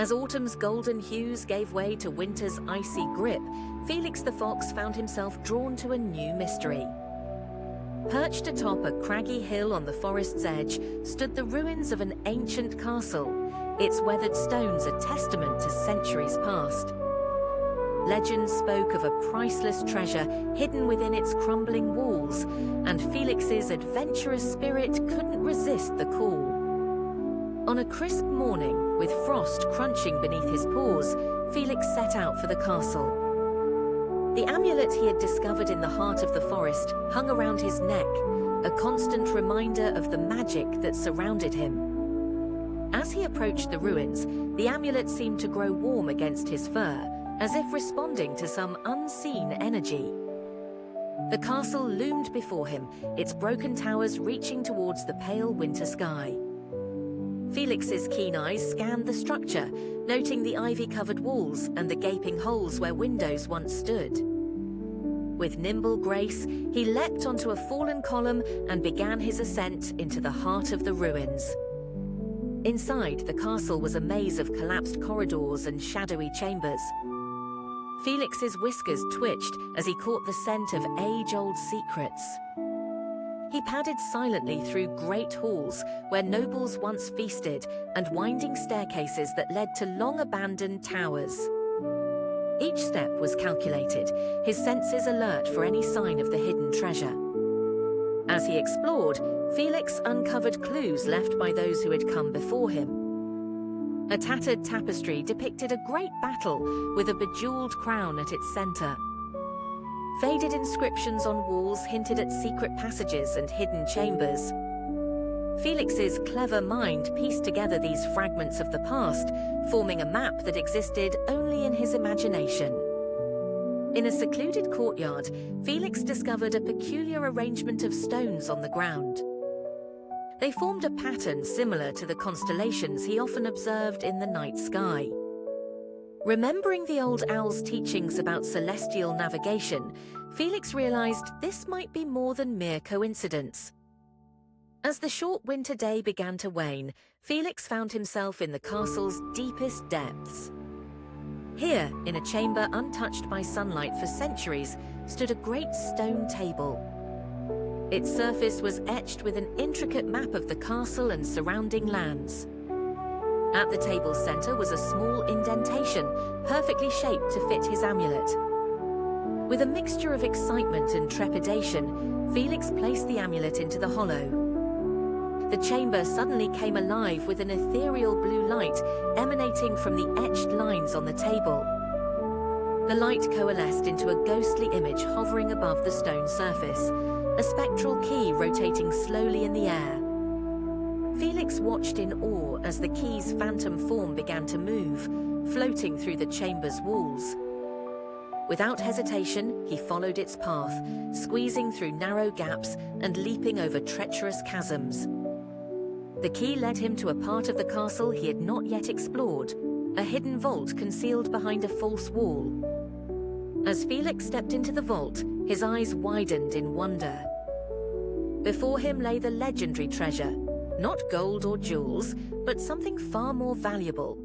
As autumn's golden hues gave way to winter's icy grip, Felix the fox found himself drawn to a new mystery. Perched atop a craggy hill on the forest's edge stood the ruins of an ancient castle, its weathered stones a testament to centuries past. Legends spoke of a priceless treasure hidden within its crumbling walls, and Felix's adventurous spirit couldn't resist the call. On a crisp morning, with frost crunching beneath his paws, Felix set out for the castle. The amulet he had discovered in the heart of the forest hung around his neck, a constant reminder of the magic that surrounded him. As he approached the ruins, the amulet seemed to grow warm against his fur, as if responding to some unseen energy. The castle loomed before him, its broken towers reaching towards the pale winter sky. Felix's keen eyes scanned the structure, noting the ivy-covered walls and the gaping holes where windows once stood. With nimble grace, he leapt onto a fallen column and began his ascent into the heart of the ruins. Inside, the castle was a maze of collapsed corridors and shadowy chambers. Felix's whiskers twitched as he caught the scent of age-old secrets. He padded silently through great halls where nobles once feasted and winding staircases that led to long-abandoned towers. Each step was calculated, his senses alert for any sign of the hidden treasure. As he explored, Felix uncovered clues left by those who had come before him. A tattered tapestry depicted a great battle with a bejeweled crown at its center. Faded inscriptions on walls hinted at secret passages and hidden chambers. Felix's clever mind pieced together these fragments of the past, forming a map that existed only in his imagination. In a secluded courtyard, Felix discovered a peculiar arrangement of stones on the ground. They formed a pattern similar to the constellations he often observed in the night sky. Remembering the old owl's teachings about celestial navigation, Felix realized this might be more than mere coincidence. As the short winter day began to wane, Felix found himself in the castle's deepest depths. Here, in a chamber untouched by sunlight for centuries, stood a great stone table. Its surface was etched with an intricate map of the castle and surrounding lands. At the table's center was a small indentation, perfectly shaped to fit his amulet. With a mixture of excitement and trepidation, Felix placed the amulet into the hollow. The chamber suddenly came alive with an ethereal blue light emanating from the etched lines on the table. The light coalesced into a ghostly image hovering above the stone surface, a spectral key rotating slowly in the air. Felix watched in awe as the key's phantom form began to move, floating through the chamber's walls. Without hesitation, he followed its path, squeezing through narrow gaps and leaping over treacherous chasms. The key led him to a part of the castle he had not yet explored, a hidden vault concealed behind a false wall. As Felix stepped into the vault, his eyes widened in wonder. Before him lay the legendary treasure, not gold or jewels, but something far more valuable.